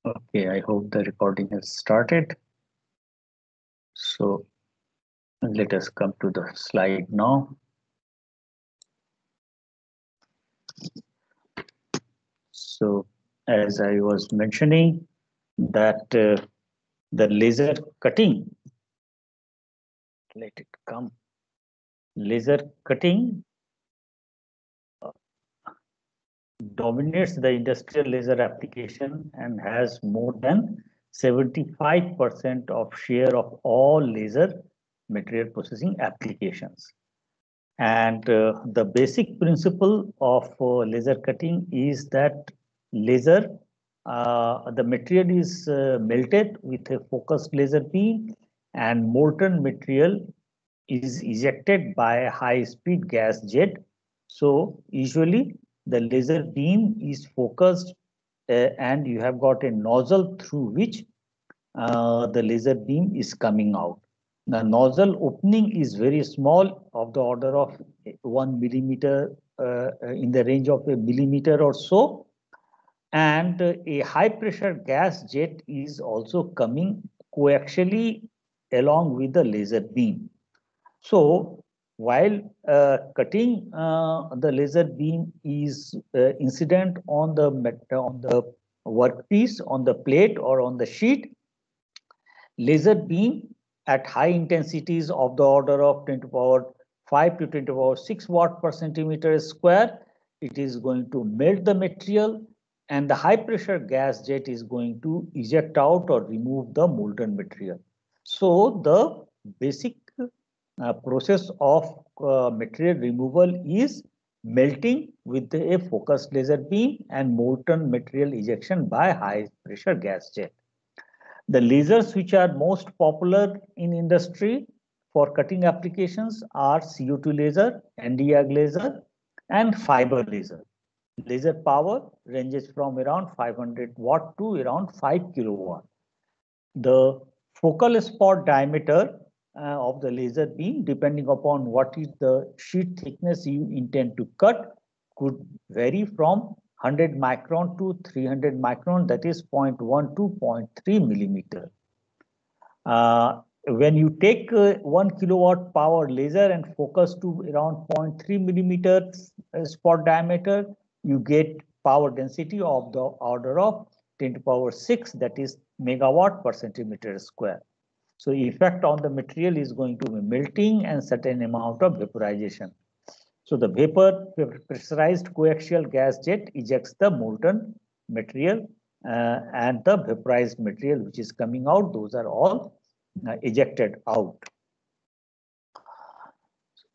Okay, I hope the recording has started. So let us come to the slide now. So as I was mentioning that the laser cutting, let it come. Laser cutting dominates the industrial laser application and has more than 75% of share of all laser material processing applications. And the basic principle of laser cutting is that laser, the material is melted with a focused laser beam, and molten material is ejected by a high-speed gas jet. So usually the laser beam is focused and you have got a nozzle through which the laser beam is coming out. The nozzle opening is very small, of the order of 1 millimeter, in the range of a millimeter or so. And a high pressure gas jet is also coming coaxially along with the laser beam. So while cutting the laser beam is incident on the workpiece, on the plate or on the sheet, laser beam at high intensities of the order of 10 to power 5 to 10 to power 6 watt per centimeter square, it is going to melt the material, and the high pressure gas jet is going to eject out or remove the molten material. So the basic process of material removal is melting with a focused laser beam and molten material ejection by high pressure gas jet. The lasers which are most popular in industry for cutting applications are CO2 laser, Nd:YAG laser, and fiber laser. Laser power ranges from around 500 watt to around 5 kilowatt. The focal spot diameter of the laser beam, depending upon what is the sheet thickness you intend to cut, could vary from 100 micron to 300 micron, that is 0.1 to 0.3 millimeter. When you take 1 kilowatt power laser and focus to around 0.3 millimeter spot diameter, you get power density of the order of 10 to power 6, that is megawatt per centimeter square. So effect on the material is going to be melting and certain amount of vaporization. So the vapor pressurized coaxial gas jet ejects the molten material, and the vaporized material which is coming out, those are all ejected out.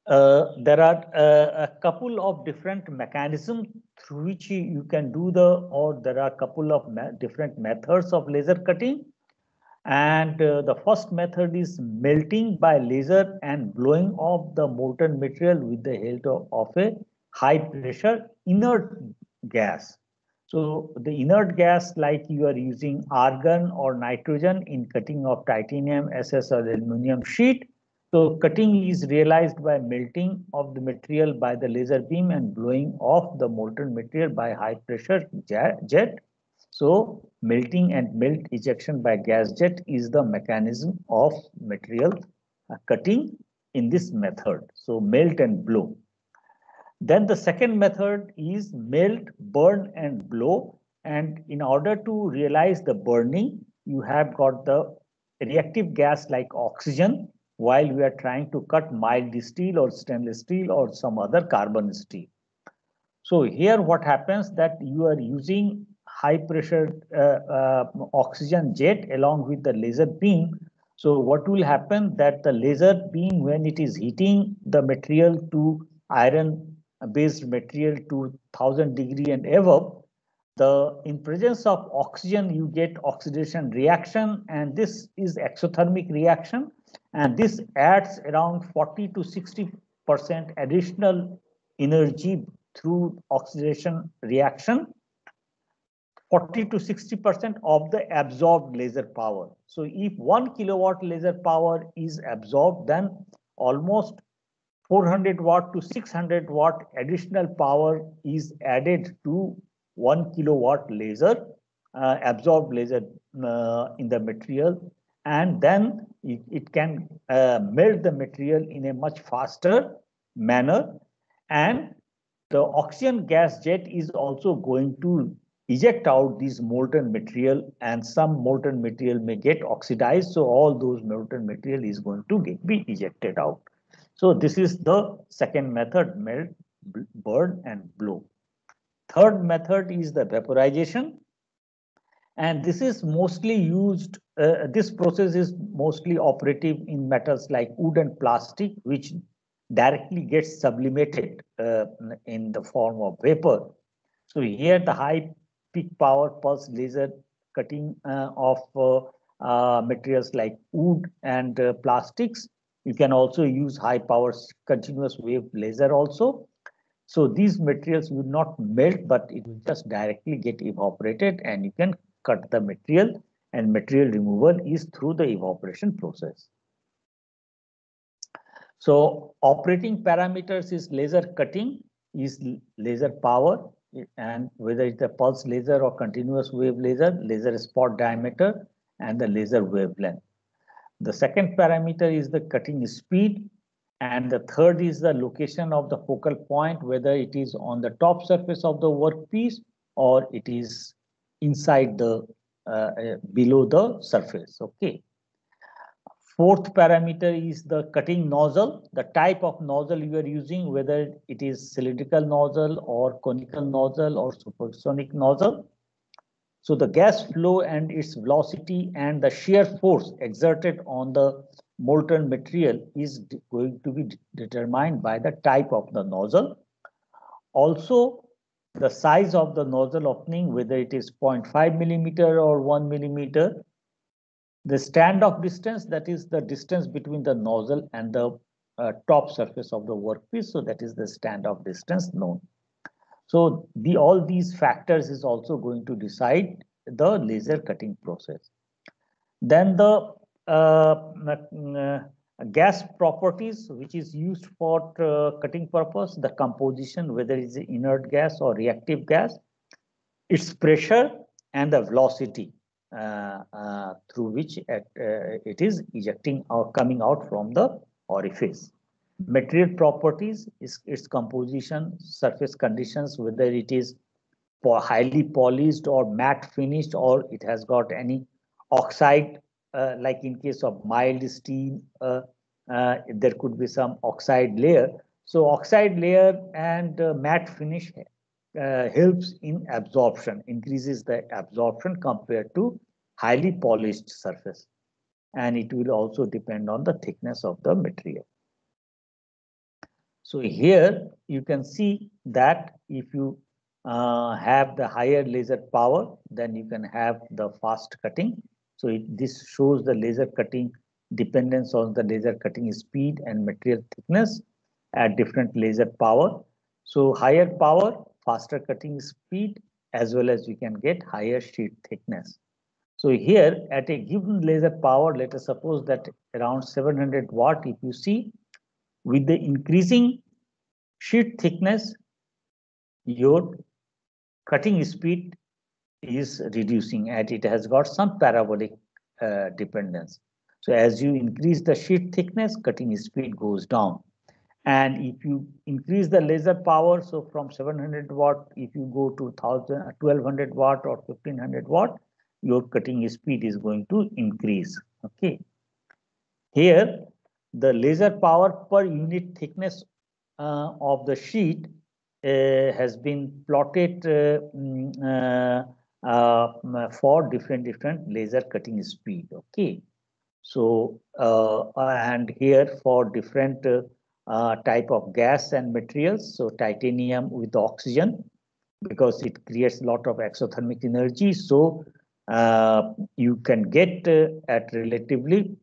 There are a couple of different mechanisms through which you can do or there are a couple of different methods of laser cutting. And the first method is melting by laser and blowing off the molten material with the help of a high pressure inert gas. So the inert gas, like you are using argon or nitrogen in cutting of titanium, SS or aluminum sheet. So cutting is realized by melting of the material by the laser beam and blowing off the molten material by high pressure jet. So melting and melt ejection by gas jet is the mechanism of material cutting in this method. So melt and blow. Then the second method is melt, burn and blow. And in order to realize the burning, you have got the reactive gas like oxygen while we are trying to cut mild steel or stainless steel or some other carbon steel. So here what happens that you are using high pressure oxygen jet along with the laser beam. So what will happen that the laser beam, when it is heating the material to iron based material to 1000 degree and above, the in presence of oxygen you get oxidation reaction, and this is exothermic reaction, and this adds around 40 to 60% additional energy through oxidation reaction, 40 to 60% of the absorbed laser power. So if 1 kilowatt laser power is absorbed, then almost 400 watt to 600 watt additional power is added to 1 kilowatt laser absorb laser in the material, and then it can melt the material in a much faster manner, and the oxygen gas jet is also going to eject out these molten material, and some molten material may get oxidized, so all those molten material is going to be ejected out. So this is the second method: melt, burn and blow. Third method is the vaporization, and this is mostly used, this process is mostly operative in metals like wood and plastic, which directly gets sublimated in the form of vapor. So here the high peak power pulse laser cutting of materials like wood and plastics. You can also use high power continuous wave laser also. So these materials will not melt, but it will just directly get evaporated, and you can cut the material, and material removal is through the evaporation process. So operating parameters is laser cutting, is laser power, and whether it's a pulse laser or continuous wave laser, laser spot diameter, and the laser wavelength. The second parameter is the cutting speed, and the third is the location of the focal point, whether it is on the top surface of the workpiece or it is inside the below the surface. Okay. Fourth parameter is the cutting nozzle, the type of nozzle you are using, whether it is cylindrical nozzle or conical nozzle or supersonic nozzle. So the gas flow and its velocity and the shear force exerted on the molten material is going to be determined by the type of the nozzle. Also, the size of the nozzle opening, whether it is 0.5 millimeter or 1 millimeter. The standoff distance, that is the distance between the nozzle and the top surface of the workpiece. So that is the standoff distance known. So all these factors is also going to decide the laser cutting process. Then the gas properties, which is used for cutting purpose, the composition, whether it's inert gas or reactive gas, its pressure and the velocity through which it is ejecting or coming out from the orifice. Material properties is its composition, surface conditions, whether it is highly polished or matte finished, or it has got any oxide, like in case of mild steel, there could be some oxide layer. So oxide layer and matte finish helps in absorption, increases the absorption compared to highly polished surface. And it will also depend on the thickness of the material. So here you can see that if you have the higher laser power, then you can have the fast cutting. So this shows the laser cutting dependence on the laser cutting speed and material thickness at different laser power. So higher power, faster cutting speed, as well as you can get higher sheet thickness. So here at a given laser power, let us suppose that around 700 watt, if you see, with the increasing sheet thickness, your cutting speed is reducing, and it has got some parabolic dependence. So as you increase the sheet thickness, cutting speed goes down. And if you increase the laser power, so from 700 watt, if you go to 1200 watt or 1500 watt, your cutting speed is going to increase. Okay. Here, the laser power per unit thickness of the sheet has been plotted for different laser cutting speed. Okay. So, and here for different type of gas and materials, so titanium with oxygen, because it creates a lot of exothermic energy. So you can get at relatively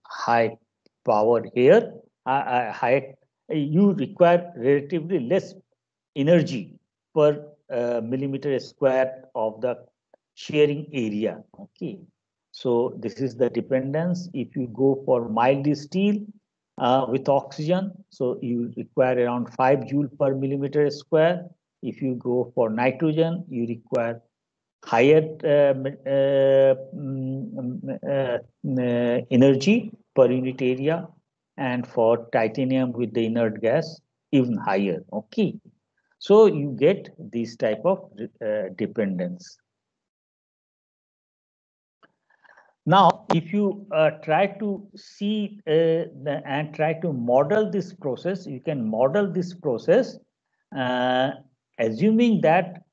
high power here. You require relatively less energy per millimeter square of the shearing area. Okay, so this is the dependence. If you go for mild steel with oxygen, so you require around 5 joule per millimeter square. If you go for nitrogen, you require higher energy per unit area, and for titanium with the inert gas, even higher. Okay, so you get this type of dependence. Now, if you try to see and try to model this process, you can model this process assuming that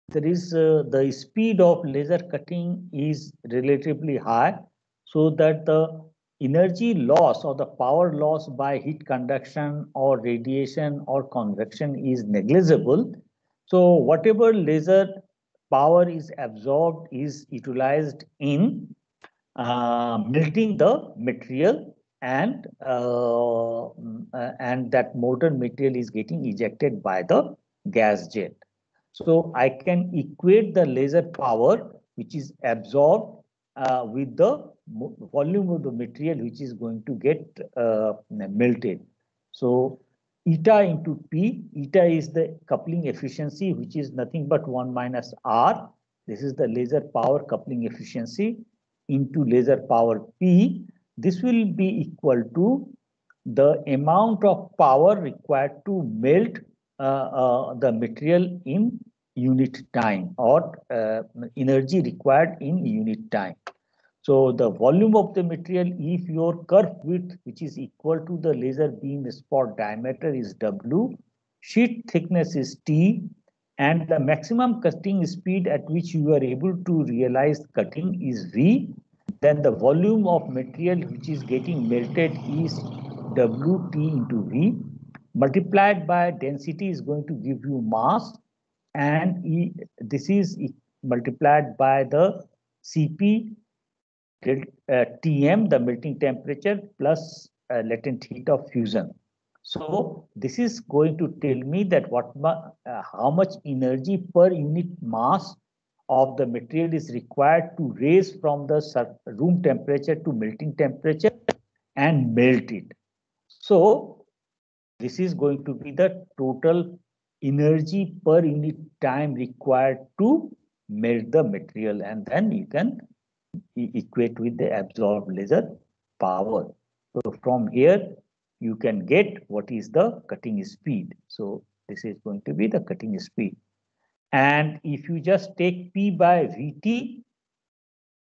there is the speed of laser cutting is relatively high, so that the energy loss or the power loss by heat conduction or radiation or convection is negligible. So whatever laser power is absorbed is utilized in melting the material, and that molten material is getting ejected by the gas jet. So I can equate the laser power which is absorbed with the volume of the material which is going to get melted. So eta into P, eta is the coupling efficiency, which is nothing but 1 minus R. This is the laser power coupling efficiency into laser power P. This will be equal to the amount of power required to melt the material in unit time, or energy required in unit time. So the volume of the material, if your curve width, which is equal to the laser beam spot diameter, is W, sheet thickness is T, and the maximum cutting speed at which you are able to realize cutting is V, then the volume of material which is getting melted is WT into V, multiplied by density is going to give you mass, and this is multiplied by the Cp Tm, the melting temperature, plus latent heat of fusion. So this is going to tell me that how much energy per unit mass of the material is required to raise from the room temperature to melting temperature and melt it. So this is going to be the total energy per unit time required to melt the material, and then you can equate with the absorbed laser power. So from here, you can get what is the cutting speed. So this is going to be the cutting speed. And if you just take P by Vt,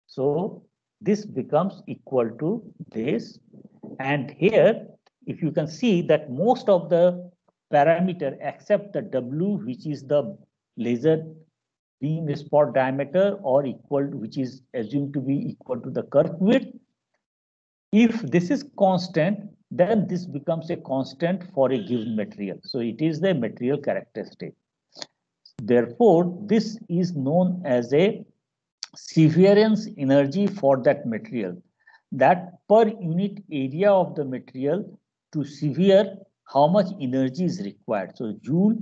so this becomes equal to this. And here, if you can see that most of the parameter except the W, which is the laser beam spot diameter, or equal, which is assumed to be equal to the curve width. If this is constant, then this becomes a constant for a given material. So it is the material characteristic. Therefore, this is known as a severance energy for that material, that per unit area of the material to severe how much energy is required. So joule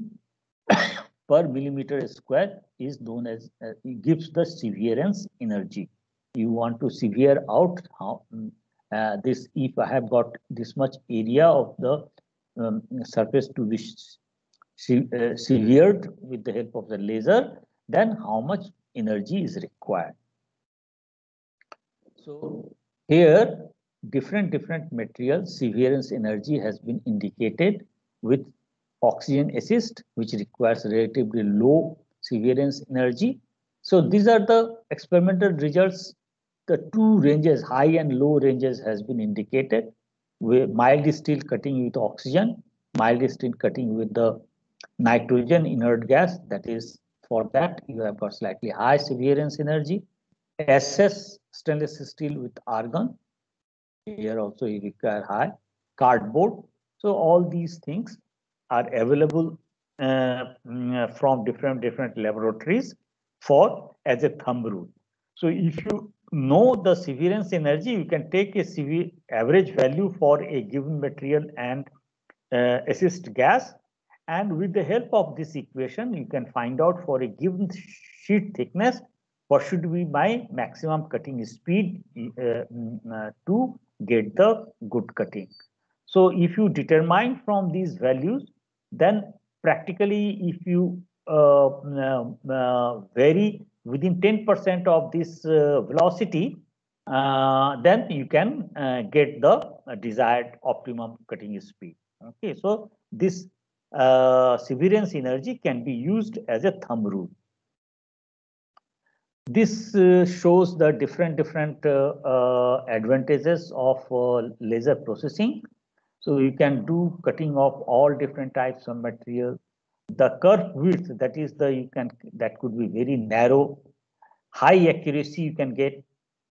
per millimeter square is known as, it gives the severance energy. You want to severe out how this, if I have got this much area of the surface to be severed with the help of the laser, then how much energy is required. So here, different materials severance energy has been indicated with oxygen assist, which requires relatively low severance energy. So these are the experimental results. The two ranges, high and low ranges, has been indicated. Mild steel cutting with oxygen, mild steel cutting with the nitrogen inert gas. That is, for that you have got slightly high severance energy. SS stainless steel with argon. Here also you require high. Cardboard. So all these things are available from different laboratories for as a thumb rule. So if you know the severance energy, you can take a average value for a given material and assist gas, and with the help of this equation, you can find out for a given sheet thickness what should be my maximum cutting speed to get the good cutting. So if you determine from these values, then practically if you vary within 10% of this velocity, then you can get the desired optimum cutting speed. Okay, so this severance energy can be used as a thumb rule. This shows the different advantages of laser processing. So you can do cutting of all different types of material. The curve width, that is that could be very narrow. High accuracy you can get.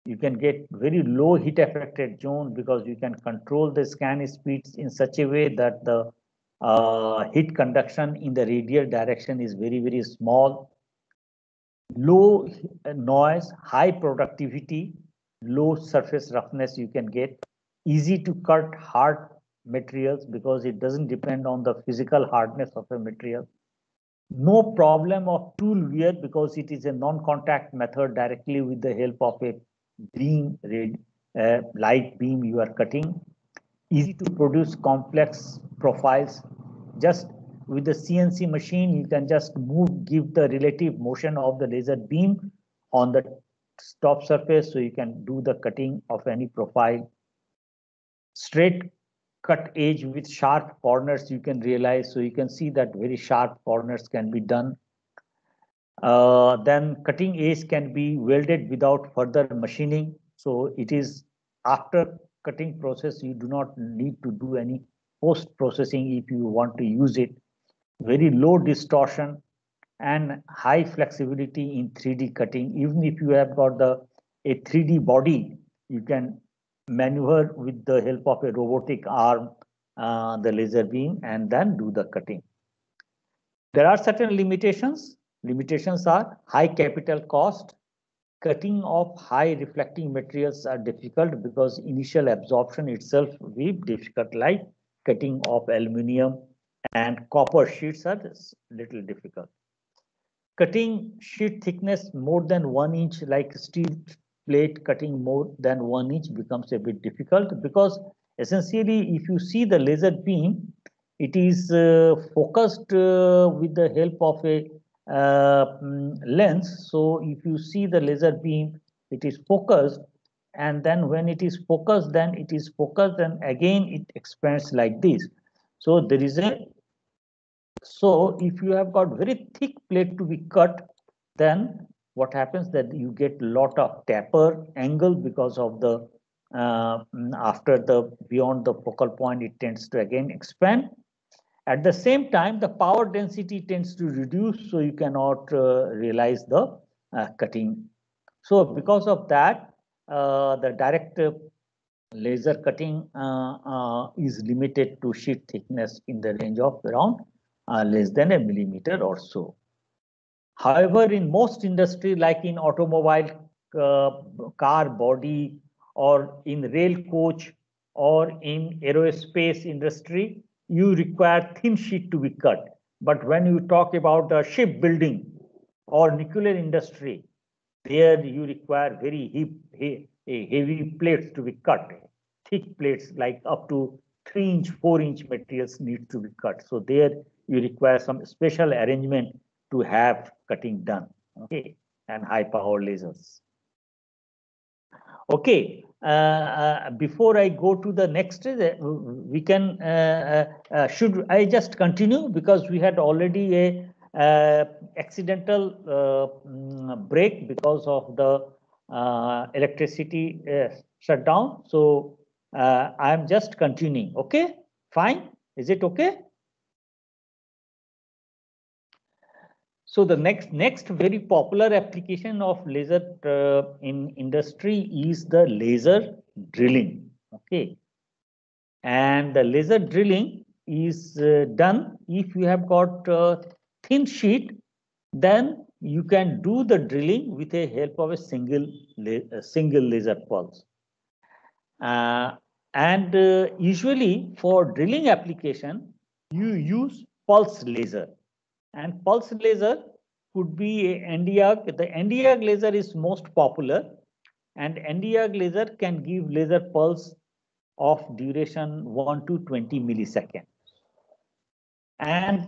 You can get very low heat affected zone because you can control the scan speeds in such a way that the heat conduction in the radial direction is very small. Low noise, high productivity, low surface roughness you can get. Easy to cut hard materials because it doesn't depend on the physical hardness of a material. No problem of tool wear because it is a non-contact method directly with the help of a beam, light beam you are cutting. Easy to produce complex profiles. Just with the CNC machine, you can just give the relative motion of the laser beam on the top surface, so you can do the cutting of any profile. Straight cut edge with sharp corners you can realize, so you can see that very sharp corners can be done. Then cutting edge can be welded without further machining. So it is after cutting process, you do not need to do any post processing if you want to use it. Very low distortion and high flexibility in 3D cutting. Even if you have got a 3D body, you can maneuver with the help of a robotic arm, the laser beam, and then do the cutting. There are certain limitations. Limitations are high capital cost. Cutting of high reflecting materials are difficult because initial absorption itself will be difficult, like cutting of aluminium and copper sheets are little difficult. Cutting sheet thickness more than 1 inch, like steel plate cutting more than 1 inch becomes a bit difficult because essentially if you see the laser beam, it is focused with the help of a lens. So if you see the laser beam, it is focused, and then when it is focused, then it is focused and again it expands like this. So there is a so if you have got very thick plate to be cut, then what happens that you get lot of taper angle because of the after the beyond the focal point, it tends to again expand. At the same time, the power density tends to reduce, so you cannot realize the cutting. So because of that, the direct laser cutting is limited to sheet thickness in the range of around less than a millimeter or so. However, in most industry, like in automobile, car body, or in rail coach, or in aerospace industry, you require thin sheet to be cut. But when you talk about the shipbuilding or nuclear industry, there you require very heavy plates to be cut. Thick plates like up to 3-inch, 4-inch materials need to be cut. So there you require some special arrangement to have cutting done. Okay, and high power lasers. Okay, before I go to the next, we can, should I just continue because we had already a accidental break because of the electricity shutdown. So I am just continuing. Okay, fine. Is it okay? So the next very popular application of laser in industry is the laser drilling. Okay, and the laser drilling is done if you have got a thin sheet, then you can do the drilling with the help of a single laser pulse. And usually for drilling application, you use pulse laser. And pulse laser could be a Nd:YAG. The Nd:YAG laser is most popular, and Nd:YAG laser can give laser pulse of duration 1 to 20 milliseconds. And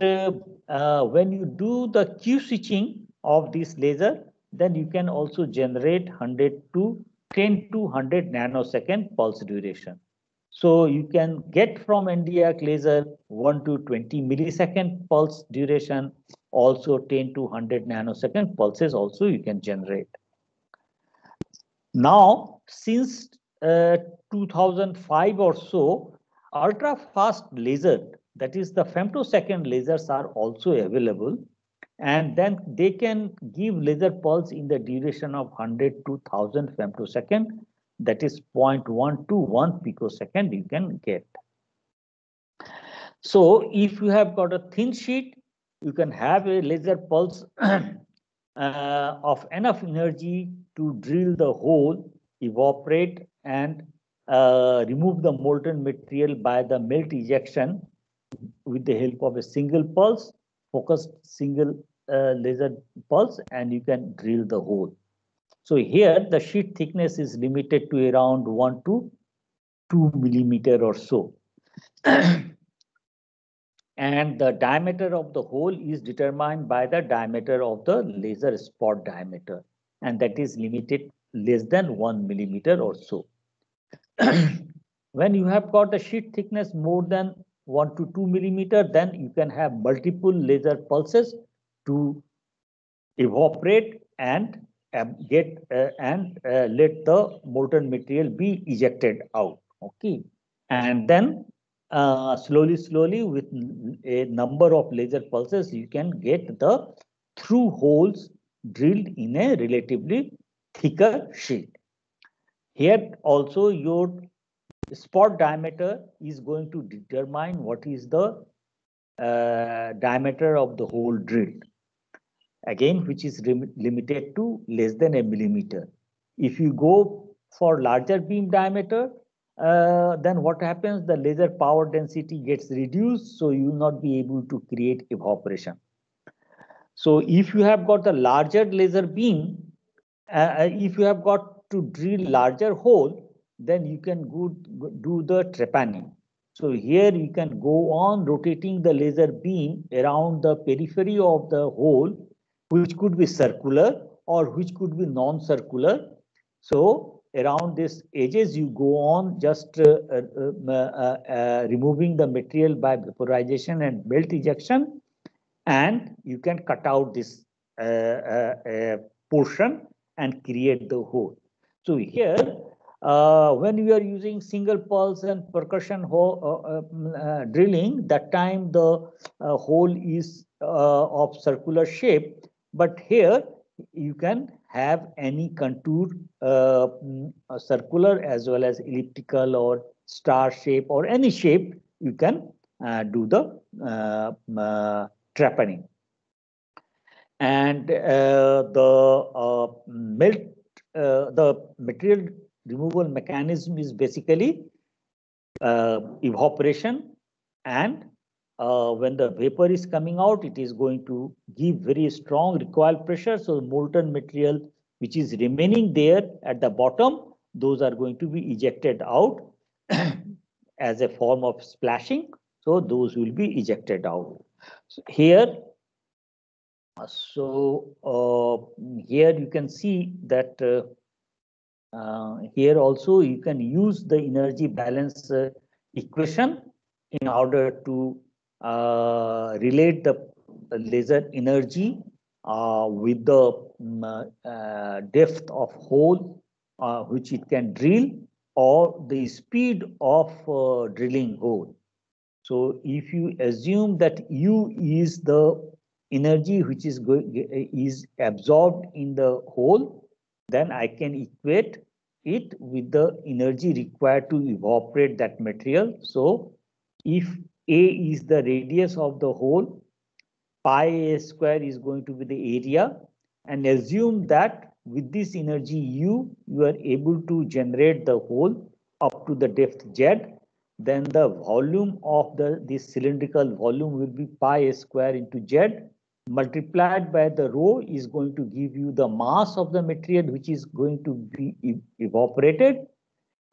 when you do the Q switching of this laser, then you can also generate 100 to 10 to 100 nanosecond pulse duration. So you can get from ND-IAC laser 1 to 20 millisecond pulse duration, also 10 to 100 nanosecond pulses also you can generate. Now, since 2005 or so, ultra fast laser, that is the femtosecond lasers, are also available, and then they can give laser pulse in the duration of 100 to 1000 femtosecond, that is 0.1 to 1 picosecond you can get. So if you have got a thin sheet, you can have a laser pulse of enough energy to drill the hole, evaporate, and remove the molten material by the melt ejection with the help of a single pulse, focused single laser pulse, and you can drill the hole. So here the sheet thickness is limited to around 1 to 2 millimeter or so. And the diameter of the hole is determined by the diameter of the laser spot diameter, and that is limited less than 1 millimeter or so. When you have got the sheet thickness more than 1 to 2 millimeter, then you can have multiple laser pulses to evaporate and let the molten material be ejected out. Okay, and then slowly with a number of laser pulses, you can get the through holes drilled in a relatively thicker sheet. Here also your spot diameter is going to determine what is the diameter of the hole drilled, again, which is limited to less than a millimeter. If you go for larger beam diameter, then what happens? The laser power density gets reduced, so you will not be able to create evaporation. So if you have got the larger laser beam, if you have got to drill larger hole, then you can do the trepanning. So here you can go on rotating the laser beam around the periphery of the hole, which could be circular or which could be non-circular. So around these edges, you go on just removing the material by vaporization and melt ejection, and you can cut out this portion and create the hole. So here, when we are using single pulse and percussion drilling, that time the hole is of circular shape, but here you can have any contour, circular as well as elliptical or star shape or any shape you can do the trepanning. And the material removal mechanism is basically evaporation, and when the vapor is coming out, it is going to give very strong recoil pressure. So the molten material which is remaining there at the bottom, those are going to be ejected out as a form of splashing. So those will be ejected out. So here here you can see that here also you can use the energy balance equation in order to relate the laser energy with the depth of hole which it can drill, or the speed of drilling hole. So if you assume that U is the energy which is absorbed in the hole, then I can equate it with the energy required to evaporate that material. So if A is the radius of the hole, pi A square is going to be the area, and assume that with this energy U, you are able to generate the hole up to the depth Z, then the volume of this cylindrical volume will be pi A square into Z, multiplied by the rho is going to give you the mass of the material which is going to be evaporated,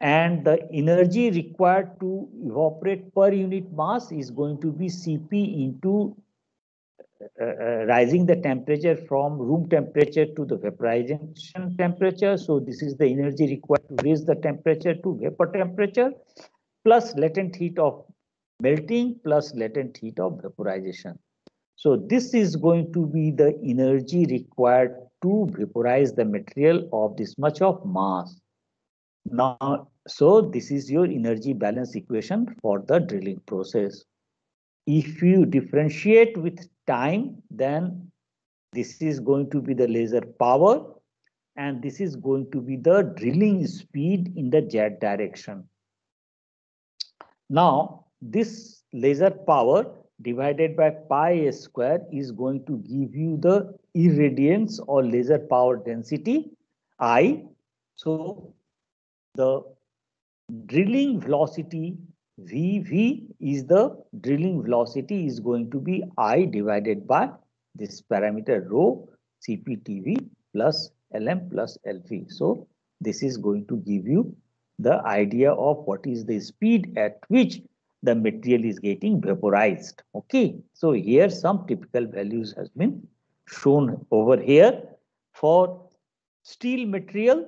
and the energy required to evaporate per unit mass is going to be Cp into rising the temperature from room temperature to the vaporization temperature. So this is the energy required to raise the temperature to vapor temperature, plus latent heat of melting, plus latent heat of vaporization. So this is going to be the energy required to vaporize the material of this much of mass. Now, so this is your energy balance equation for the drilling process. If you differentiate with time, then this is going to be the laser power, and this is going to be the drilling speed in the z direction. Now, this laser power divided by pi square is going to give you the irradiance or laser power density I. So the drilling velocity VV is the drilling velocity is going to be I divided by this parameter rho CPTV plus LM plus LV. So this is going to give you the idea of what is the speed at which the material is getting vaporized. Okay, so here some typical values has been shown over here. For steel material,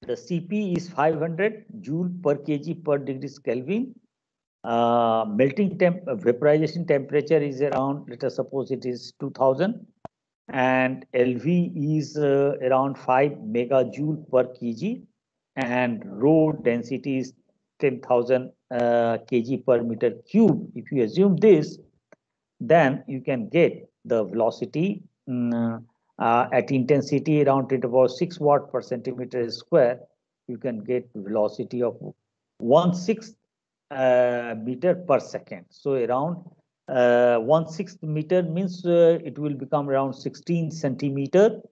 the Cp is 500 joule per kg per degrees Kelvin. Melting temp, vaporization temperature is around, let us suppose it is 2000, and LV is around 5 megajoule per kg, and rho density is 10,000 kg per meter cube. If you assume this, then you can get the velocity at intensity around 10 to the power 6 watt per centimeter square. You can get velocity of 1/6 meter per second. So around 1/6 meter means it will become around 16 centimeter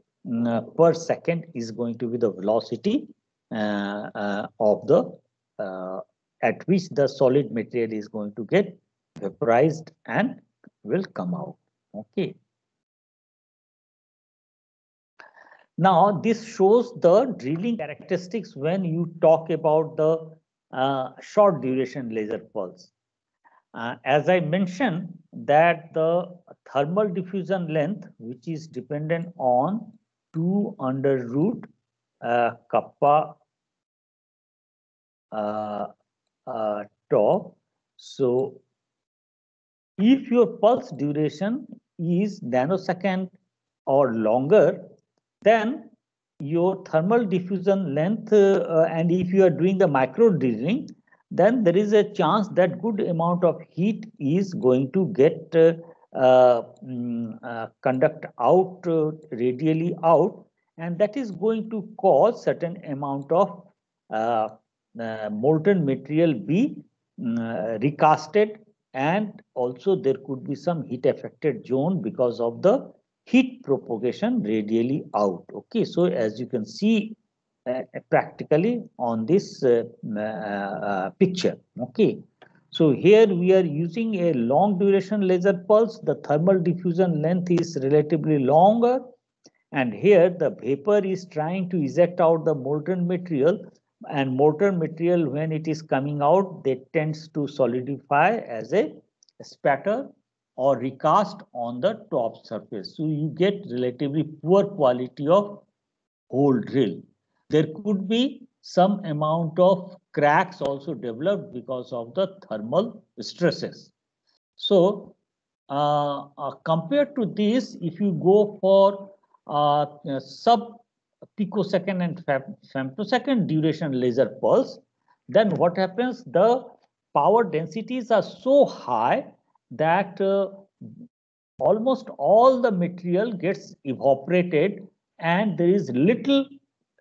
per second is going to be the velocity of the at which the solid material is going to get vaporized and will come out. Okay. Now this shows the drilling characteristics when you talk about the short duration laser pulse. As I mentioned that the thermal diffusion length, which is dependent on 2 under root kappa tau. So if your pulse duration is nanosecond or longer, then your thermal diffusion length, and if you are doing the micro drilling, then there is a chance that good amount of heat is going to get conduct out radially out, and that is going to cause certain amount of molten material be recasted, and also there could be some heat affected zone because of the heat propagation radially out. Okay, so as you can see practically on this picture. Okay, so here we are using a long duration laser pulse. The thermal diffusion length is relatively longer, and here the vapor is trying to eject out the molten material, and molten material when it is coming out, they tends to solidify as a spatter or recast on the top surface. So you get relatively poor quality of hole drill. There could be some amount of cracks also developed because of the thermal stresses. So compared to this, if you go for sub picosecond and femtosecond duration laser pulse, then what happens? The power densities are so high that almost all the material gets evaporated, and there is little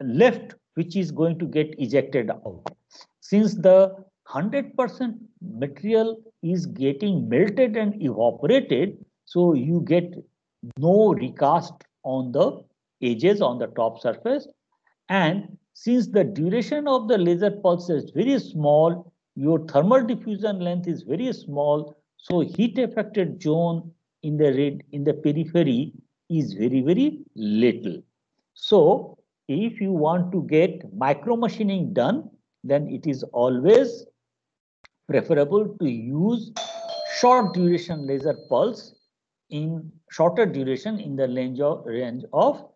left which is going to get ejected out. Since the 100% material is getting melted and evaporated, so you get no recast on the edges on the top surface. And since the duration of the laser pulse is very small, your thermal diffusion length is very small, so heat affected zone in the periphery is very little. So if you want to get micro machining done, then it is always preferable to use short duration laser pulse in shorter duration in the range of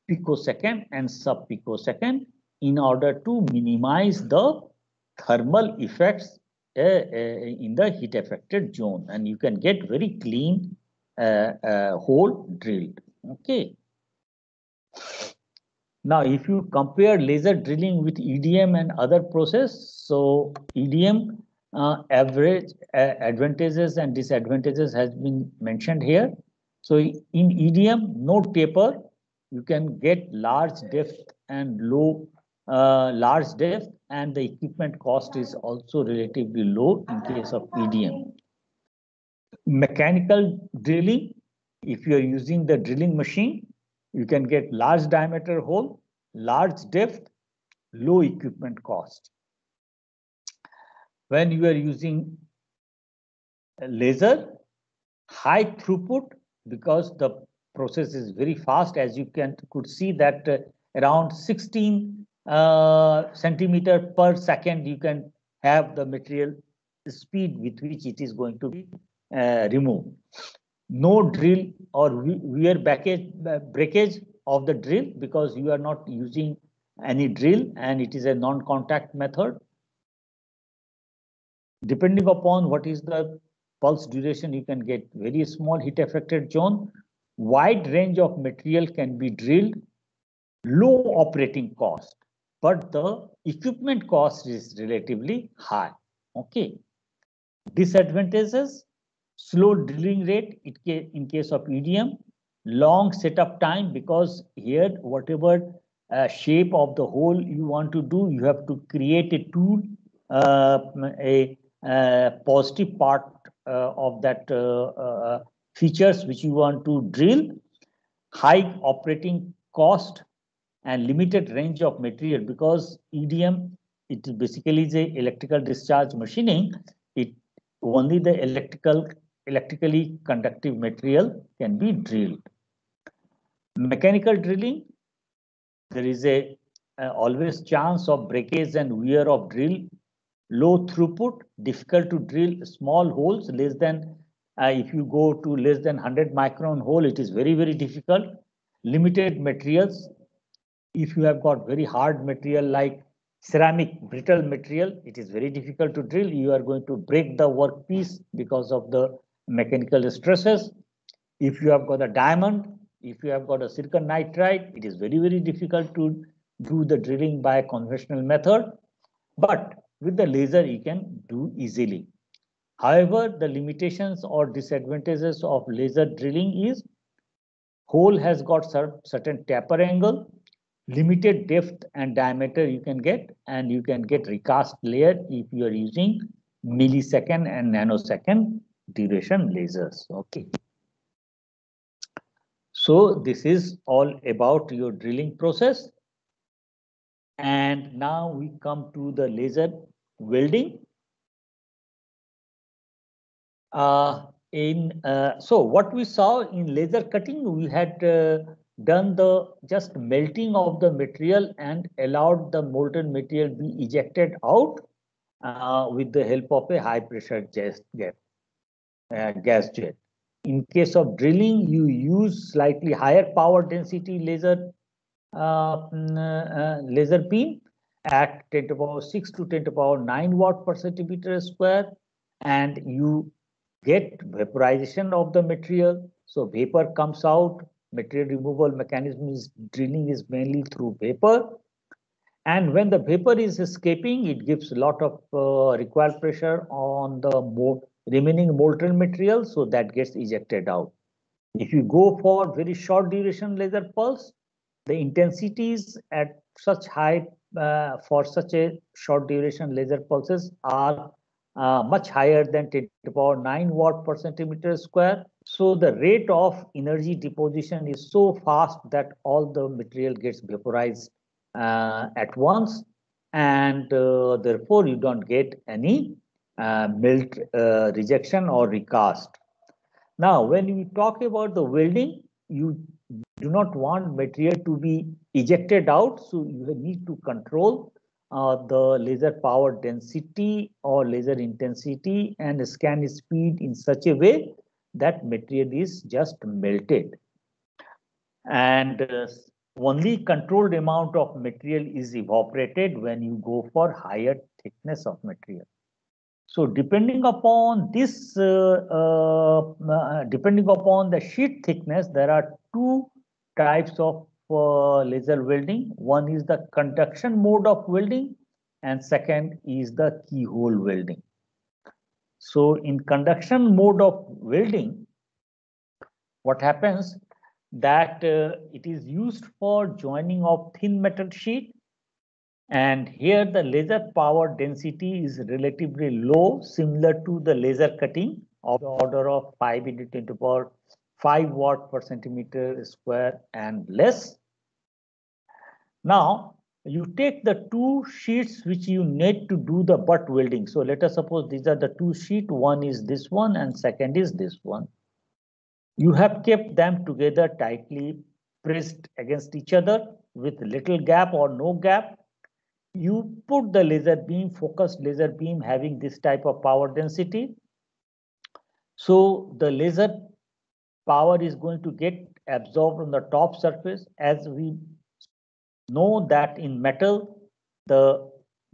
picosecond and sub picosecond in order to minimize the thermal effects in the heat affected zone, and you can get very clean hole drilled. Okay. Now, if you compare laser drilling with EDM and other process, so EDM average advantages and disadvantages has been mentioned here. So in EDM, no taper, you can get large depth and large depth, and the equipment cost is also relatively low in case of EDM. Mechanical drilling, if you are using the drilling machine, you can get large diameter hole, large depth, low equipment cost. When you are using laser, high throughput, because the process is very fast, as you could see that around 16 centimeter per second you can have the material speed with which it is going to be removed. No drill or wear breakage of the drill, because you are not using any drill and it is a non-contact method. Depending upon what is the pulse duration, you can get very small heat affected zone. Wide range of material can be drilled, low operating cost, but the equipment cost is relatively high. Okay. Disadvantages: slow drilling rate in case of EDM, long setup time, because here whatever shape of the hole you want to do, you have to create a tool, a positive part of that features which you want to drill, high operating cost, and limited range of material, because EDM, it basically is a electrical discharge machining. It only the electrically conductive material can be drilled. Mechanical drilling, there is a always chance of breakage and wear of drill. Low throughput, difficult to drill small holes less than if you go to less than 100 micron hole, it is very difficult. Limited materials. If you have got very hard material like ceramic brittle material, it is very difficult to drill. You are going to break the workpiece because of the mechanical stresses. If you have got a diamond, if you have got a silicon nitride, it is very difficult to do the drilling by a conventional method. But with the laser, you can do easily. However, the limitations or disadvantages of laser drilling is hole has got certain taper angle, limited depth and diameter you can get, and you can get recast layer if you are using millisecond and nanosecond duration lasers. Okay. So this is all about your drilling process. And now we come to the laser welding. So what we saw in laser cutting, we had done the just melting of the material and allowed the molten material be ejected out with the help of a high pressure gas jet. In case of drilling, you use slightly higher power density laser laser beam at 10 to the power 6 to 10 to the power 9 watt per centimeter square, and you get vaporization of the material. So vapor comes out. Material removal mechanism is drilling is mainly through vapor. And when the vapor is escaping, it gives a lot of required pressure on the remaining molten material, so that gets ejected out. If you go for very short duration laser pulse, the intensities at such high for such a short duration laser pulses are much higher than 10 to the power 9 watt per centimeter square. So the rate of energy deposition is so fast that all the material gets vaporized at once, and therefore you don't get any melt rejection or recast. Now, when we talk about the welding, you do not want material to be ejected out, so you need to control the laser power density or laser intensity and scan speed in such a way that material is just melted. And only controlled amount of material is evaporated when you go for higher thickness of material. So depending upon this, depending upon the sheet thickness, there are two types of laser welding. One is the conduction mode of welding, and second is the keyhole welding. So in conduction mode of welding, what happens that it is used for joining of thin metal sheet, and here the laser power density is relatively low, similar to the laser cutting of the order of 5 into 10 to the power 5 watt per centimeter square and less. Now, you take the two sheets which you need to do the butt welding. So let us suppose these are the two sheets. One is this one and second is this one. You have kept them together tightly pressed against each other with little gap or no gap. You put the laser beam, focused laser beam having this type of power density. So the laser power is going to get absorbed on the top surface. As we know that in metal, the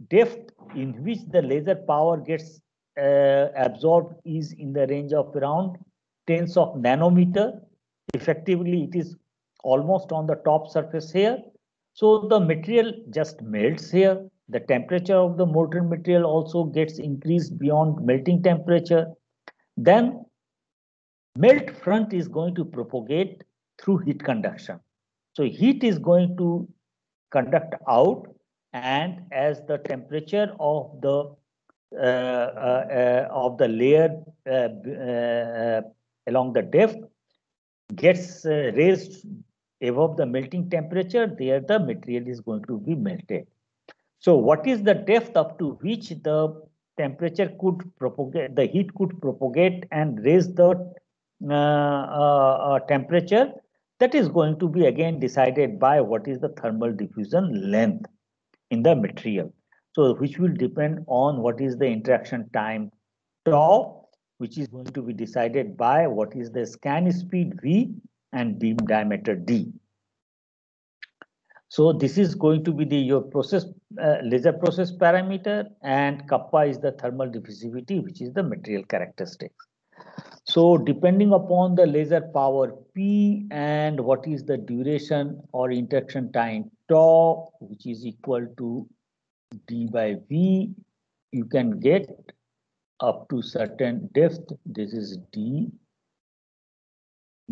depth in which the laser power gets absorbed is in the range of around tens of nanometer. Effectively, it is almost on the top surface here. So the material just melts here. The temperature of the molten material also gets increased beyond melting temperature. Then melt front is going to propagate through heat conduction. So heat is going to conduct out, and as the temperature of the layer along the depth gets raised above the melting temperature, there the material is going to be melted. So what is the depth up to which the temperature could propagate, the heat could propagate and raise the temperature? That is going to be again decided by what is the thermal diffusion length in the material. So which will depend on what is the interaction time tau, which is going to be decided by what is the scan speed V and beam diameter D. So this is going to be the your process laser process parameter, and kappa is the thermal diffusivity, which is the material characteristics. So depending upon the laser power P and what is the duration or interaction time tau, which is equal to D by V, you can get up to certain depth. This is D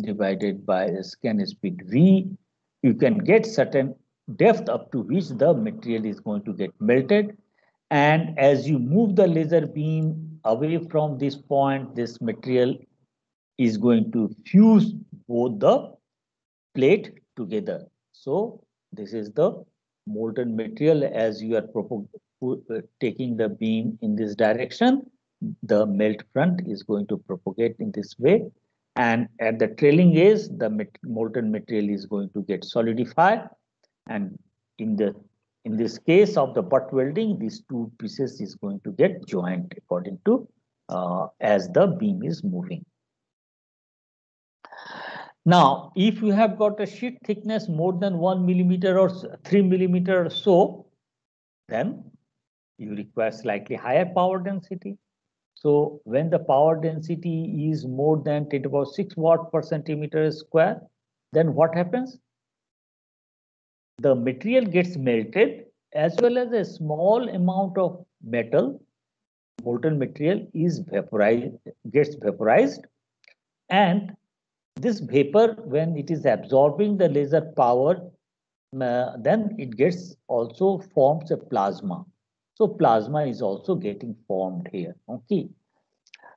divided by the scan speed V. You can get certain depth up to which the material is going to get melted. And as you move the laser beam away from this point, this material is going to fuse both the plate together. So this is the molten material. As you are taking the beam in this direction, the melt front is going to propagate in this way. And at the trailing edge, the molten material is going to get solidified. And in this case of the butt welding, these two pieces is going to get joined according to as the beam is moving. Now, if you have got a sheet thickness more than 1 millimeter or 3 millimeter or so, then you require slightly higher power density. So when the power density is more than 10 to the power 6 watt per centimeter square, then what happens? The material gets melted, as well as a small amount of metal, molten material is gets vaporized, and this vapor, when it is absorbing the laser power, then it gets also forms a plasma. So plasma is also getting formed here. Okay.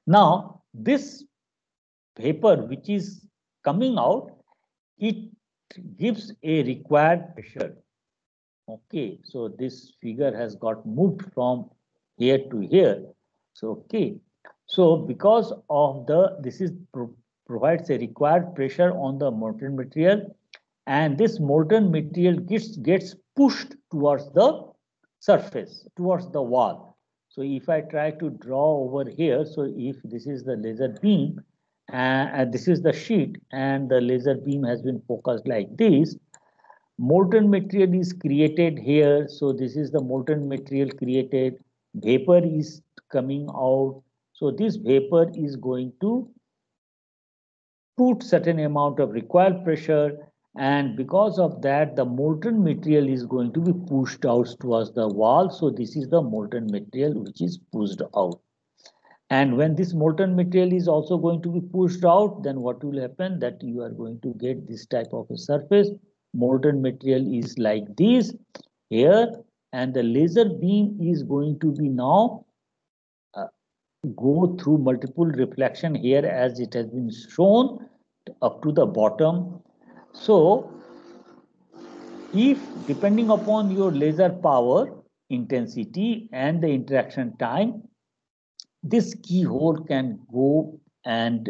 Now this vapor which is coming out, it gives a required pressure. Okay, so this figure has got moved from here to here. So okay, so because of this is provides a required pressure on the molten material, and this molten material gets pushed towards the surface, towards the wall. So if I try to draw over here, so if this is the laser beam and this is the sheet and the laser beam has been focused like this, molten material is created here. So this is the molten material created, vapor is coming out. So this vapor is going to put certain amount of required pressure, and because of that the molten material is going to be pushed out towards the wall. So this is the molten material which is pushed out, and when this molten material is also going to be pushed out, then what will happen, that you are going to get this type of a surface. Molten material is like this here, and the laser beam is going to be now go through multiple reflection here as it has been shown up to the bottom. So if depending upon your laser power, intensity and the interaction time, this keyhole can go and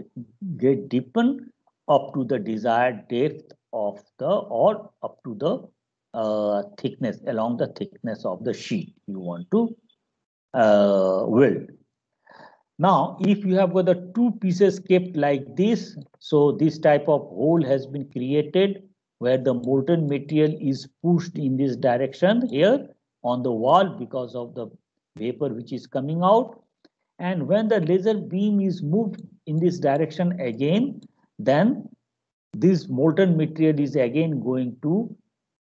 get deepened up to the desired depth of the, or up to the thickness, along the thickness of the sheet you want to weld. Now, if you have got the two pieces kept like this, so this type of hole has been created where the molten material is pushed in this direction here on the wall because of the vapor which is coming out. And when the laser beam is moved in this direction again, then this molten material is again going to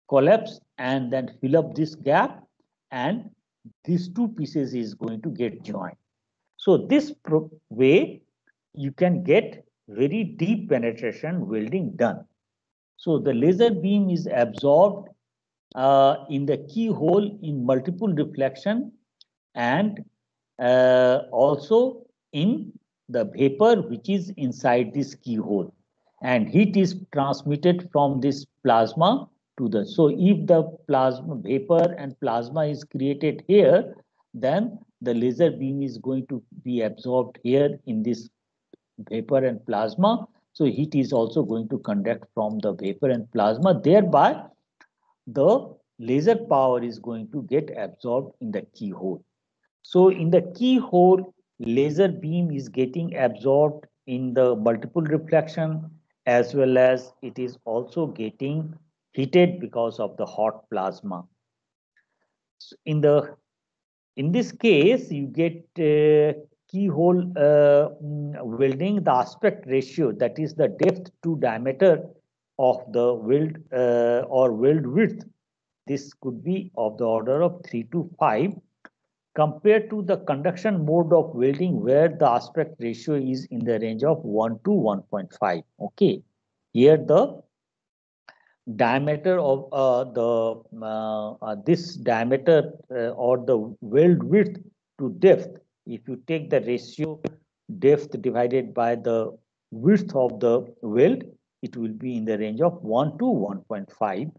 collapse and then fill up this gap, and these two pieces is going to get joined. So this way you can get very deep penetration welding done. So the laser beam is absorbed in the keyhole in multiple reflection, and also in the vapor which is inside this keyhole, and heat is transmitted from this plasma to the, so if the plasma vapor and plasma is created here, then the laser beam is going to be absorbed here in this vapor and plasma. So heat is also going to conduct from the vapor and plasma, thereby the laser power is going to get absorbed in the keyhole. So in the keyhole, laser beam is getting absorbed in the multiple reflection, as well as it is also getting heated because of the hot plasma. So in this case, you get keyhole welding, the aspect ratio, that is the depth to diameter of the weld or weld width. This could be of the order of 3 to 5, compared to the conduction mode of welding where the aspect ratio is in the range of 1 to 1.5. Okay, here the diameter of this diameter or the weld width to depth, if you take the ratio depth divided by the width of the weld, it will be in the range of 1 to 1.5,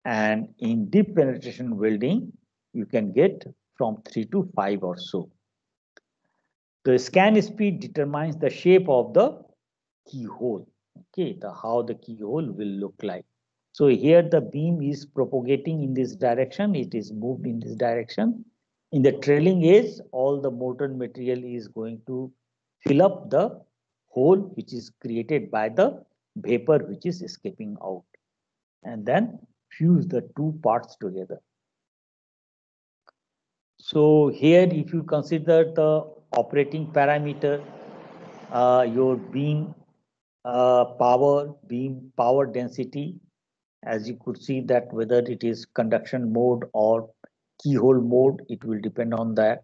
and in deep penetration welding you can get from 3 to 5 or so. The scan speed determines the shape of the keyhole. Okay, how the keyhole will look like. So here the beam is propagating in this direction, it is moved in this direction. In the trailing edge, all the molten material is going to fill up the hole which is created by the vapor which is escaping out, and then fuse the two parts together. So here if you consider the operating parameter, your beam power density, as you could see that whether it is conduction mode or keyhole mode, it will depend on that.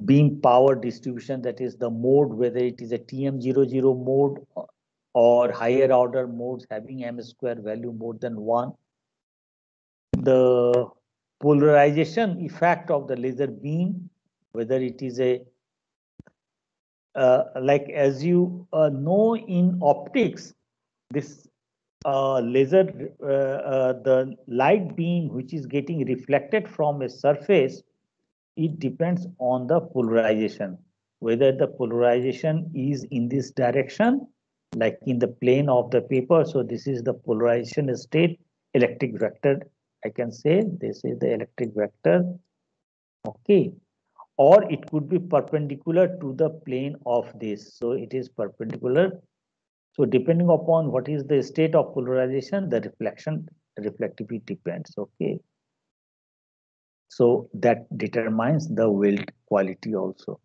Beam power distribution, that is the mode, whether it is a TM00 mode or higher order modes having m square value more than 1. The polarization effect of the laser beam, whether it is a like as you know in optics, this laser, the light beam which is getting reflected from a surface, it depends on the polarization, whether the polarization is in this direction like in the plane of the paper. So this is the polarization state, electric vector. I can say this is the electric vector. Okay. Or it could be perpendicular to the plane of this. So it is perpendicular. So depending upon what is the state of polarization, the reflectivity depends. Okay. So that determines the weld quality also.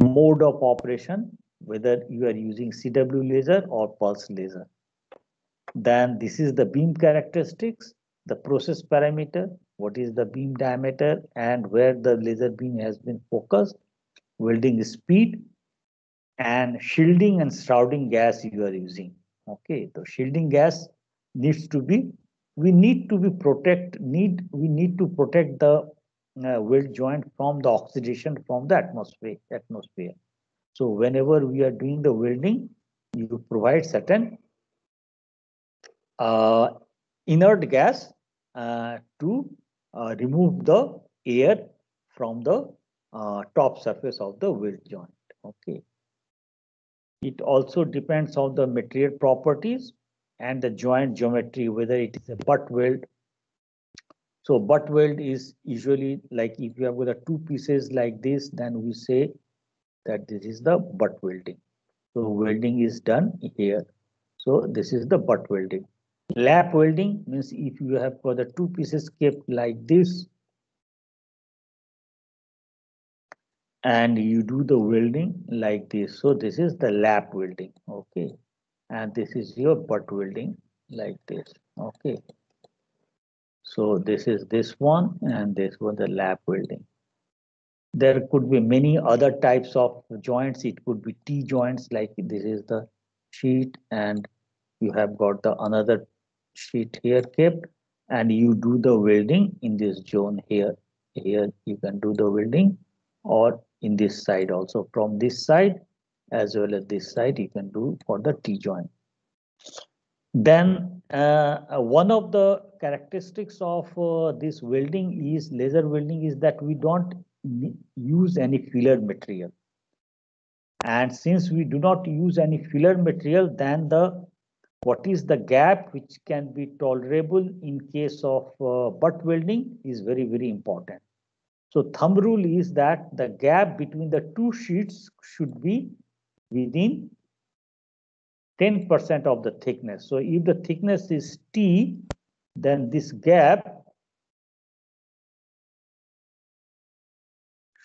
Mode of operation, whether you are using CW laser or pulse laser. Then this is the beam characteristics, the process parameter, what is the beam diameter and where the laser beam has been focused, welding speed, and shielding and shrouding gas you are using. Okay, the shielding gas needs to be, we need to protect the weld joint from the oxidation from the atmosphere. So whenever we are doing the welding, you provide certain uh, inert gas to remove the air from the top surface of the weld joint. Okay. It also depends on the material properties and the joint geometry, whether it is a butt weld. So butt weld is usually like if you have got the two pieces like this, then we say that this is the butt welding. So welding is done here. So this is the butt welding. Lap welding means if you have got the two pieces kept like this and you do the welding like this. So this is the lap welding. Okay. And this is your butt welding like this. Okay. So this is this one and this was the lap welding. There could be many other types of joints. It could be T joints, like this is the sheet and you have got the another sheet here kept and you do the welding in this zone here. Here you can do the welding or in this side also. From this side as well as this side you can do for the T joint. Then one of the characteristics of this welding is laser welding is that we don't use any filler material. And since we do not use any filler material, then what is the gap which can be tolerable in case of butt welding is very, very important. So thumb rule is that the gap between the two sheets should be within 10% of the thickness. So if the thickness is T, then this gap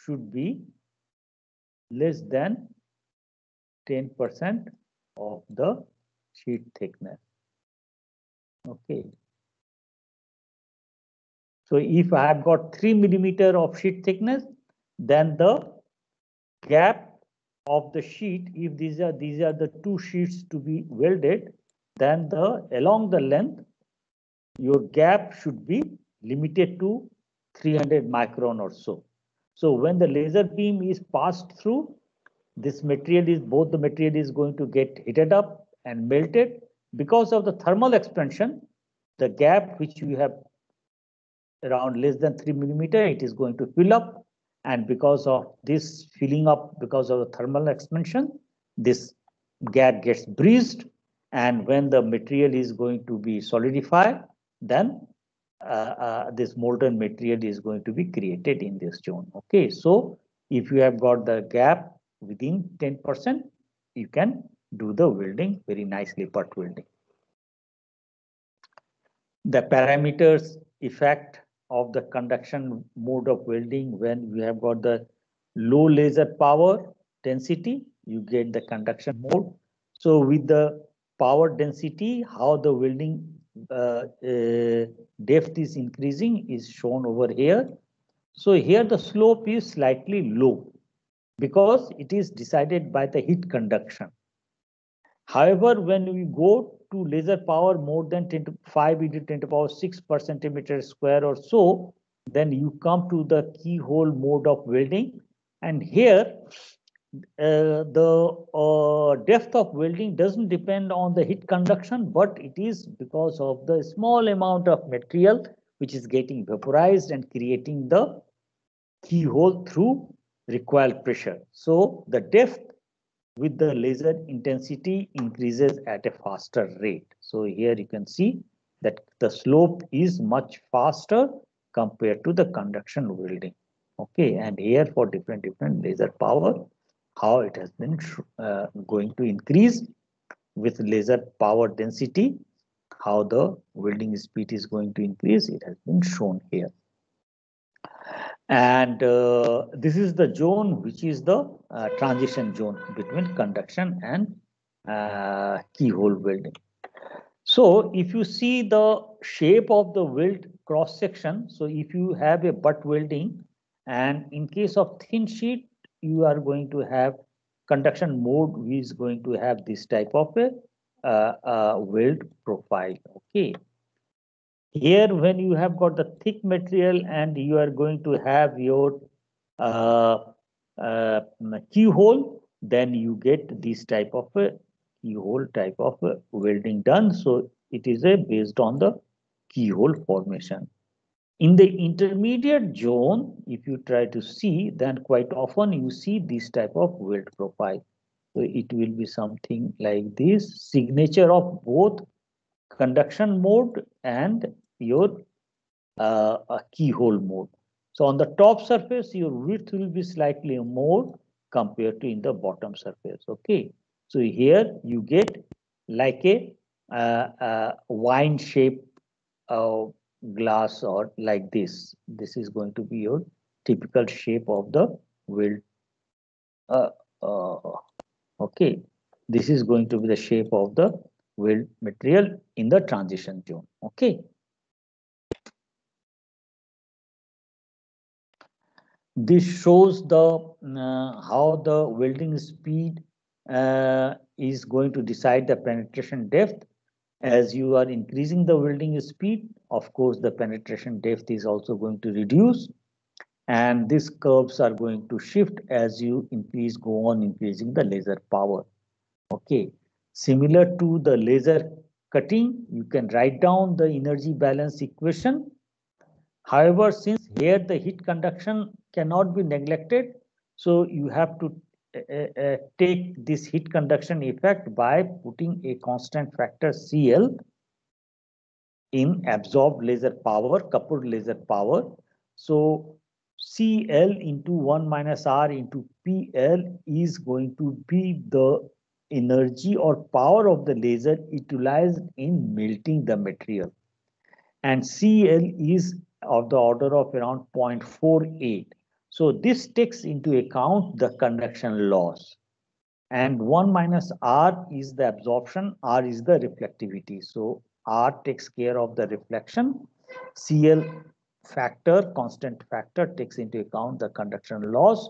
should be less than 10% of the sheet thickness. Okay. So if I have got 3 millimeter of sheet thickness, then the gap of the sheet, if these are the two sheets to be welded, then along the length, your gap should be limited to 300 micron or so. So when the laser beam is passed through, both the material is going to get heated up and melted. Because of the thermal expansion, the gap which we have around less than 3 millimeter, it is going to fill up. And because of this filling up, because of the thermal expansion, this gap gets breached. And when the material is going to be solidified, then this molten material is going to be created in this zone. Okay, so if you have got the gap within 10%, you can do the welding very nicely, butt welding. The parameters effect of the conduction mode of welding, when we have got the low laser power density, you get the conduction mode. So with the power density, how the welding depth is increasing is shown over here. So here the slope is slightly low because it is decided by the heat conduction. However, when we go to laser power more than 10 to 5 into 10 to the power 6 per centimeter square or so, then you come to the keyhole mode of welding. And here, the depth of welding doesn't depend on the heat conduction, but it is because of the small amount of material which is getting vaporized and creating the keyhole through recoil pressure. So the depth with the laser intensity increases at a faster rate. So here you can see that the slope is much faster compared to the conduction welding. Okay, and here for different laser power, how it has been going to increase with laser power density, how the welding speed is going to increase, it has been shown here. And this is the zone which is the transition zone between conduction and keyhole welding. So if you see the shape of the weld cross section, so if you have a butt welding, and in case of thin sheet, you are going to have conduction mode, which is going to have this type of a weld profile. Okay. Here, when you have got the thick material and you are going to have your uh, uh, keyhole, then you get this type of a keyhole type of welding done. So it is based on the keyhole formation. In the intermediate zone, if you try to see, then quite often you see this type of weld profile. So it will be something like this, signature of both conduction mode and your keyhole mode. So on the top surface, your width will be slightly more compared to in the bottom surface. Okay. So here you get like a wine shape glass or like this. This is going to be your typical shape of the weld. Uh, uh, okay. This is going to be the shape of the weld material in the transition zone. Okay. This shows the how the welding speed is going to decide the penetration depth. As you are increasing the welding speed, of course, the penetration depth is also going to reduce, and these curves are going to shift as you go on increasing the laser power. Okay, similar to the laser cutting, you can write down the energy balance equation. However, since here the heat conduction cannot be neglected, so you have to take this heat conduction effect by putting a constant factor CL in absorbed laser power, coupled laser power. So CL into 1 minus R into PL is going to be the energy or power of the laser utilized in melting the material. And CL is of the order of around 0.48. So this takes into account the conduction loss. And 1 minus R is the absorption, R is the reflectivity. So R takes care of the reflection. CL factor, constant factor, takes into account the conduction loss.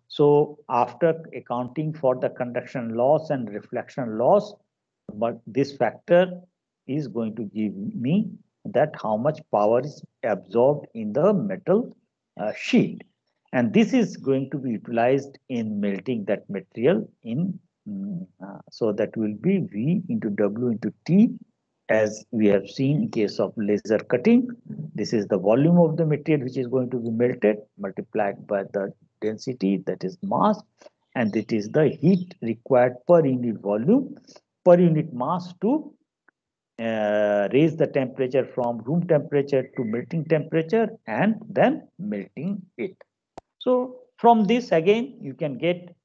So after accounting for the conduction loss and reflection loss, but this factor is going to give me that how much power is absorbed in the metal sheet, and this is going to be utilized in melting that material in so that will be V into W into T, as we have seen in case of laser cutting. This is the volume of the material which is going to be melted multiplied by the density, that is mass, and it is the heat required per unit volume per unit mass to raise the temperature from room temperature to melting temperature and then melting it. So from this again you can get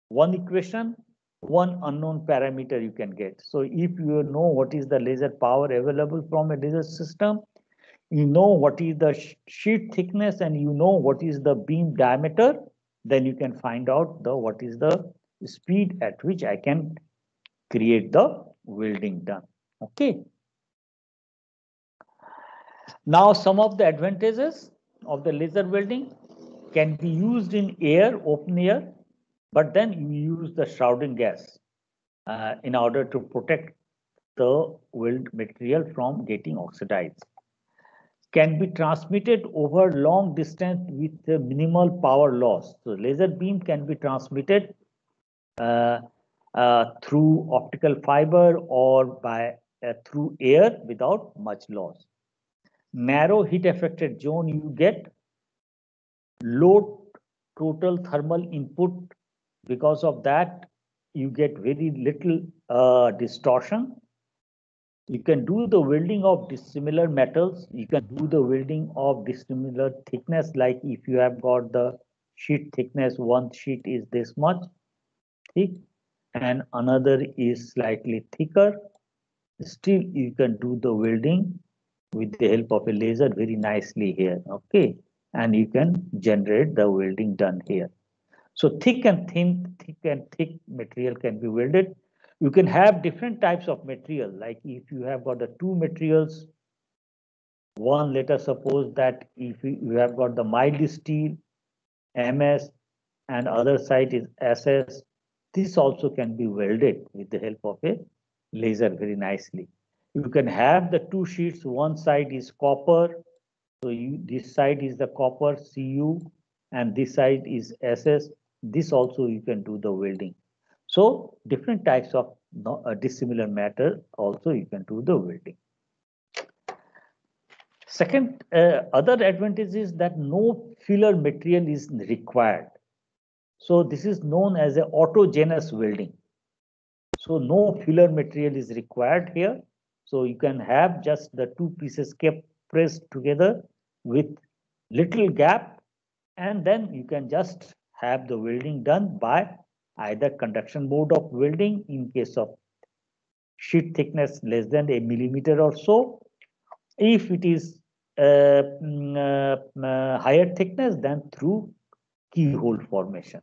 one equation, one unknown parameter you can get. So if you know what is the laser power available from a laser system, you know what is the sheet thickness, and you know what is the beam diameter, then you can find out the what is the speed at which I can create the welding done. Okay. Now some of the advantages of the laser welding: can be used in air, open air, but then you use the shrouding gas in order to protect the weld material from getting oxidized. Can be transmitted over long distance with minimal power loss. So laser beam can be transmitted uh, through optical fiber or by through air without much loss. Narrow heat affected zone, you get low total thermal input. Because of that, you get very little distortion. You can do the welding of dissimilar metals. You can do the welding of dissimilar thickness. Like if you have got the sheet thickness, one sheet is this much thick and another is slightly thicker. Still, you can do the welding with the help of a laser very nicely here. Okay. And you can generate the welding done here. So thick and thin, thick and thick material can be welded. You can have different types of material. Like if you have got the two materials, one, let us suppose that if you have got the mild steel, MS, and other side is SS, this also can be welded with the help of a laser very nicely. You can have the two sheets, one side is copper, so this side is the copper Cu and this side is SS. This also you can do the welding. So different types of dissimilar matter also you can do the welding. Second, other advantage is that no filler material is required. So this is known as a autogenous welding. So no filler material is required here. So you can have just the two pieces kept pressed together with little gap, and then you can just have the welding done by either conduction mode of welding in case of sheet thickness less than a millimeter or so. If it is higher thickness, then through keyhole formation.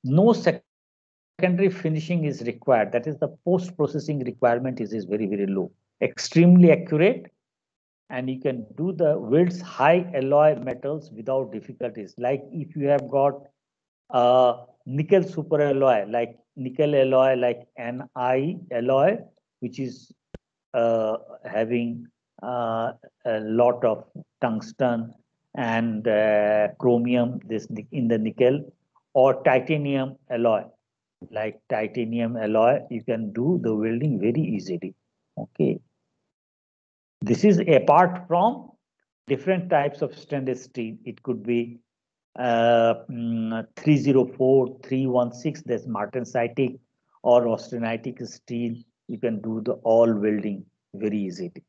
No secondary finishing is required. That is, the post-processing requirement is very, very low. Extremely accurate, and you can do the welds high alloy metals without difficulties. Like if you have got nickel super alloy, like nickel alloy, like Ni alloy, which is having a lot of tungsten and chromium this in the nickel, or titanium alloy. Like titanium alloy, you can do the welding very easily. Okay. This is apart from different types of stainless steel. It could be 304, 316, there's martensitic or austenitic steel. You can do the all welding very easily.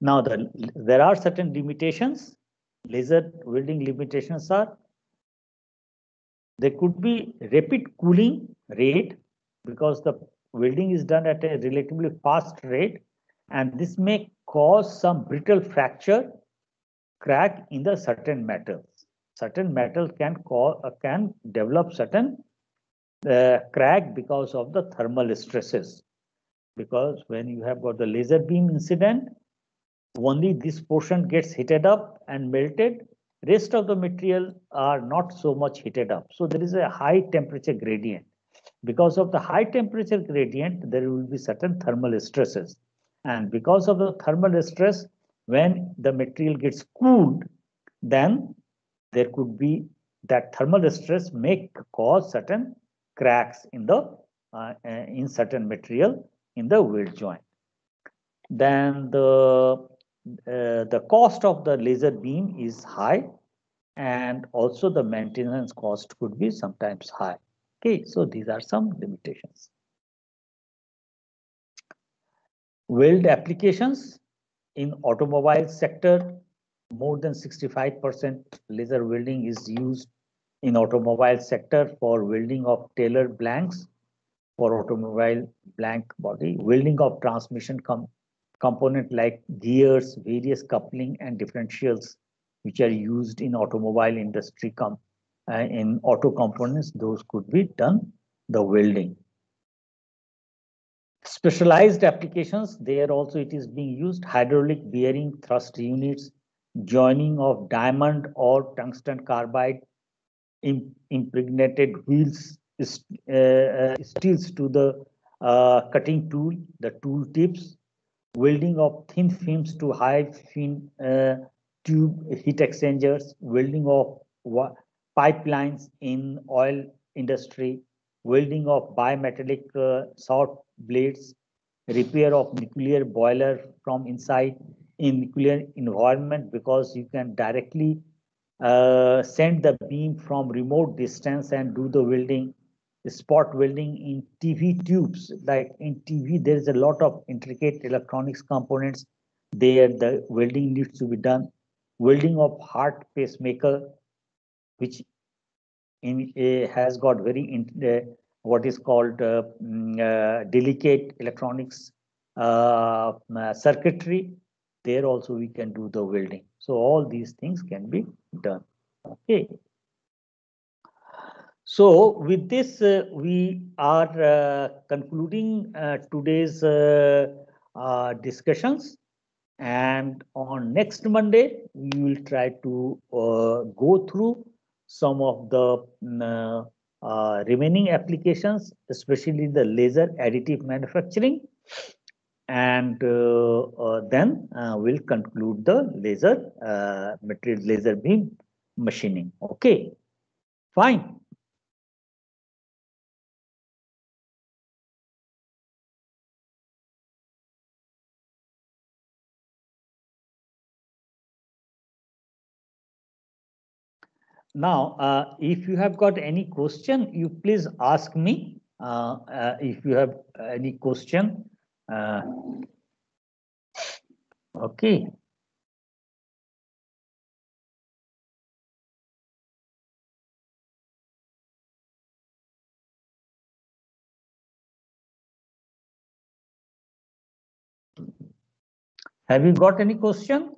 Now, there are certain limitations. Laser welding limitations are, there could be rapid cooling rate because the welding is done at a relatively fast rate, and this may cause some brittle fracture, crack in the certain metals. Certain metal can develop certain crack because of the thermal stresses. Because when you have got the laser beam incident, only this portion gets heated up and melted. Rest of the material are not so much heated up. So there is a high temperature gradient. Because of the high temperature gradient, there will be certain thermal stresses. And because of the thermal stress, when the material gets cooled, then there could be that thermal stress may cause certain cracks in certain material in the weld joint. Then the cost of the laser beam is high, and also the maintenance cost could be sometimes high. Okay, so these are some limitations. Weld applications in automobile sector, more than 65% laser welding is used in automobile sector for welding of Taylor blanks for automobile blank body, welding of transmission component like gears, various coupling and differentials which are used in automobile industry in auto components, those could be done the welding. Specialized applications, there also it is being used, hydraulic bearing thrust units, joining of diamond or tungsten carbide, impregnated wheels, steels to the cutting tool, the tool tips, welding of thin films to high fin tube heat exchangers, welding of pipelines in oil industry, welding of bimetallic saw blades, repair of nuclear boiler from inside in nuclear environment, because you can directly send the beam from remote distance and do the welding. spot welding in TV tubes. Like in TV, there is a lot of intricate electronics components. There, the welding needs to be done. Welding of heart pacemaker, which has got very what is called delicate electronics circuitry. There also we can do the welding. So all these things can be done. Okay. So with this, we are concluding today's discussions. And on next Monday, we will try to go through some of the remaining applications, especially the laser additive manufacturing. And then we'll conclude the laser material laser beam machining. Okay, fine. Now, if you have got any question, you please ask me. If you have any question, uh, okay. Have you got any question?